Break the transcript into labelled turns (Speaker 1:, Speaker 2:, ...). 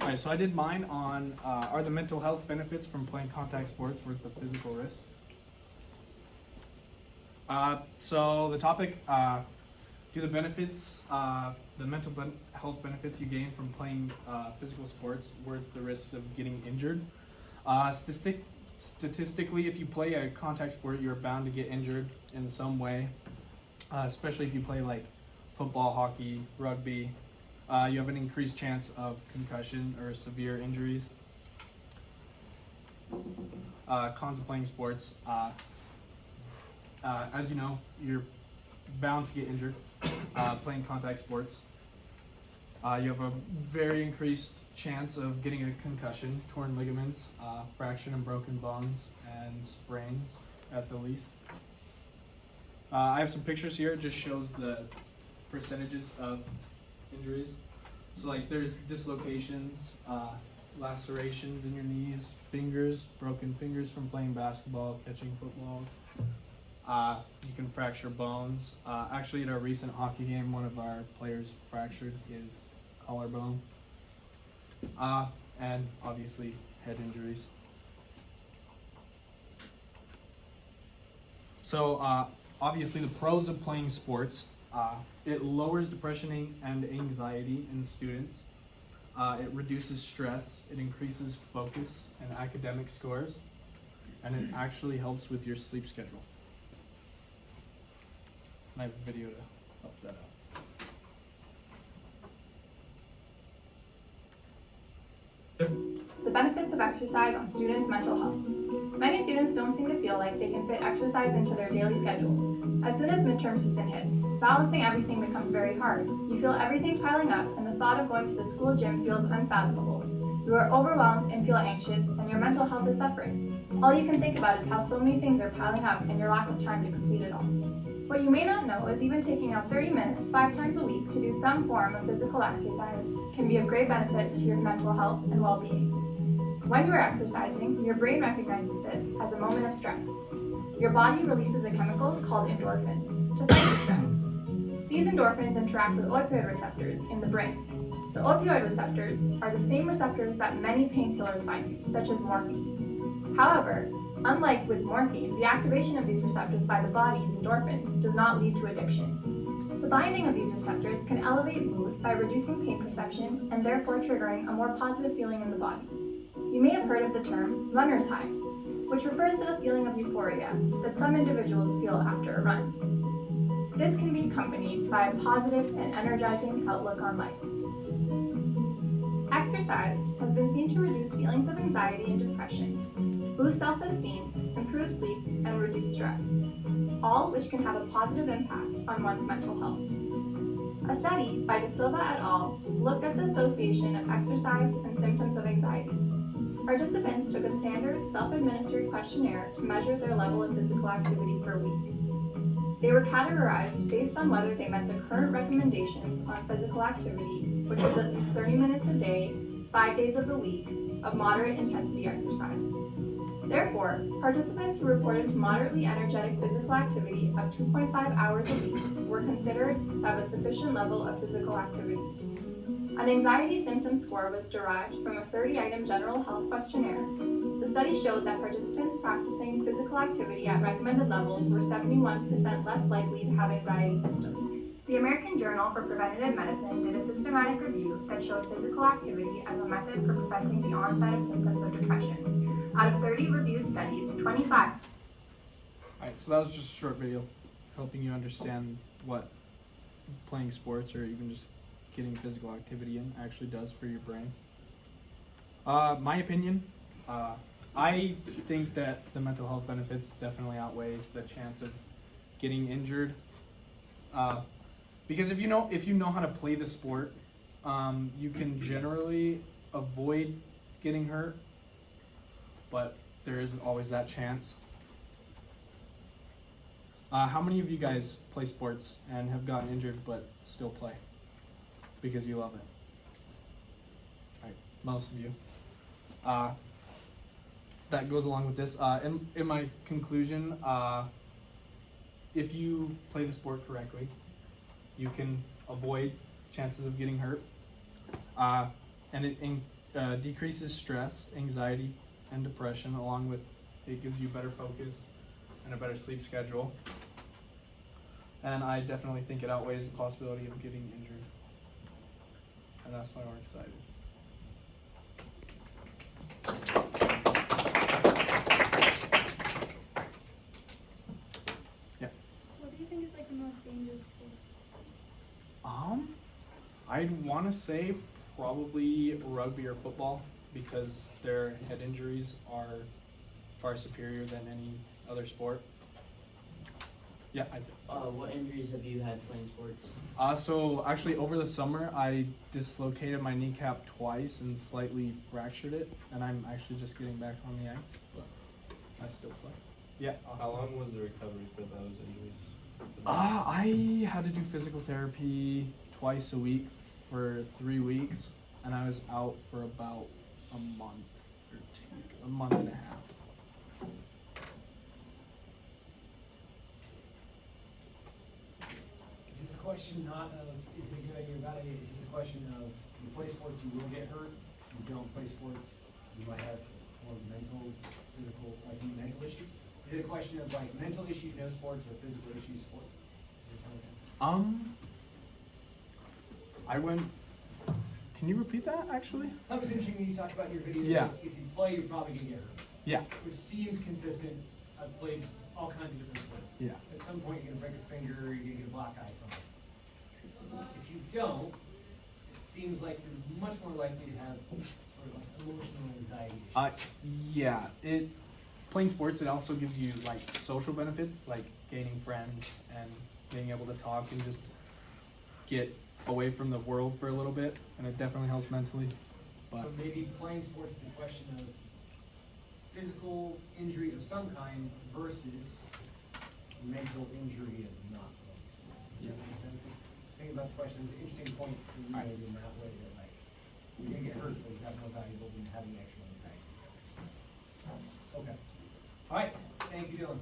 Speaker 1: All right, so I did mine on are the mental health benefits from playing contact sports worth the physical risks? So the topic, do the benefits, the health benefits you gain from playing physical sports worth the risks of getting injured? Statistically, if you play a contact sport, you're bound to get injured in some way, especially if you play like football, hockey, rugby. You have an increased chance of concussion or severe injuries. Cons of playing sports. As you know, you're bound to get injured playing contact sports. You have a very increased chance of getting a concussion, torn ligaments, fractured and broken bones, and sprains at the least. I have some pictures here. It just shows the percentages of injuries. So like there's dislocations, lacerations in your knees, fingers, broken fingers from playing basketball, catching footballs. You can fracture bones. Actually, at a recent hockey game, one of our players fractured his collarbone. And obviously head injuries. So obviously the pros of playing sports. It lowers depression and anxiety in students. It reduces stress. It increases focus and academic scores. And it actually helps with your sleep schedule. I have a video to help that out.
Speaker 2: The benefits of exercise on students' mental health. Many students don't seem to feel like they can fit exercise into their daily schedules. As soon as midterm season hits, balancing everything becomes very hard. You feel everything piling up, and the thought of going to the school gym feels unfathomable. You are overwhelmed and feel anxious, and your mental health is suffering. All you can think about is how so many things are piling up and your lack of time to complete it all. What you may not know is even taking out 30 minutes 5 times a week to do some form of physical exercise can be of great benefit to your mental health and well-being. When you are exercising, your brain recognizes this as a moment of stress. Your body releases a chemical called endorphins to fight the stress. These endorphins interact with opioid receptors in the brain. The opioid receptors are the same receptors that many painkillers bind to, such as morphine. However, unlike with morphine, the activation of these receptors by the body's endorphins does not lead to addiction. The binding of these receptors can elevate mood by reducing pain perception and therefore triggering a more positive feeling in the body. You may have heard of the term runner's high, which refers to the feeling of euphoria that some individuals feel after a run. This can be accompanied by a positive and energizing outlook on life. Exercise has been seen to reduce feelings of anxiety and depression, boost self-esteem, improve sleep, and reduce stress, all which can have a positive impact on one's mental health. A study by De Silva et al. Looked at the association of exercise and symptoms of anxiety. Participants took a standard self-administered questionnaire to measure their level of physical activity per week. They were categorized based on whether they met the current recommendations on physical activity, which is at least 30 minutes a day, 5 days of the week, of moderate intensity exercise. Therefore, participants who reported to moderately energetic physical activity of 2.5 hours a week were considered to have a sufficient level of physical activity. An anxiety symptom score was derived from a 30-item general health questionnaire. The study showed that participants practicing physical activity at recommended levels were 71% less likely to have anxiety symptoms. The American Journal for Preventative Medicine did a systematic review that showed physical activity as a method for preventing the onset of symptoms of depression. Out of 30 reviewed studies, 25.
Speaker 1: Alright, so that was just a short video helping you understand what playing sports or even just getting physical activity in actually does for your brain. My opinion, I think that the mental health benefits definitely outweigh the chance of getting injured. Because if you know how to play the sport, you can generally avoid getting hurt, but there is always that chance. How many of you guys play sports and have gotten injured but still play because you love it? Right, most of you. That goes along with this. In my conclusion, if you play the sport correctly, you can avoid chances of getting hurt, and decreases stress, anxiety, and depression, along with it gives you better focus and a better sleep schedule. And I definitely think it outweighs the possibility of getting injured. And that's why we're excited. Yeah.
Speaker 3: What do you think is like the most dangerous sport?
Speaker 1: I'd want to say probably rugby or football because their head injuries are far superior than any other sport. Yeah, I'd say.
Speaker 4: What injuries have you had playing sports?
Speaker 1: So actually over the summer I dislocated my kneecap twice and slightly fractured it, and I'm actually just getting back on the ice, but I still play. Yeah.
Speaker 5: How long was the recovery for those injuries?
Speaker 1: I had to do physical therapy twice a week for 3 weeks, and I was out for about a month a month and a half.
Speaker 6: Is this a question not of, is it a good idea or bad idea? Is this a question of, you play sports, you will get hurt, you don't play sports, you might have more mental, physical, like mental issues? Is it a question of like mental issues, no sports, or physical issues, sports? Is it kind of thing?
Speaker 1: I went, can you repeat that actually?
Speaker 6: I thought it was interesting when you talked about your video.
Speaker 1: Yeah.
Speaker 6: If you play, you're probably gonna get hurt.
Speaker 1: Yeah.
Speaker 6: Which seems consistent. I've played all kinds of different sports.
Speaker 1: Yeah.
Speaker 6: At some point, you're gonna break a finger, you're gonna get a black eye, something. If you don't, it seems like you're much more likely to have sort of like emotional anxiety issues.
Speaker 1: Yeah, playing sports, it also gives you like social benefits, like gaining friends and being able to talk and just get away from the world for a little bit, and it definitely helps mentally. But
Speaker 6: So maybe playing sports is a question of physical injury of some kind versus mental injury of not playing sports. Does that make sense? Thinking about the question, it's an interesting point for you
Speaker 1: Right.
Speaker 6: maybe in that way, that like, you're gonna get hurt, but is that more valuable than having extra anxiety? Okay. All right, thank you, Dylan.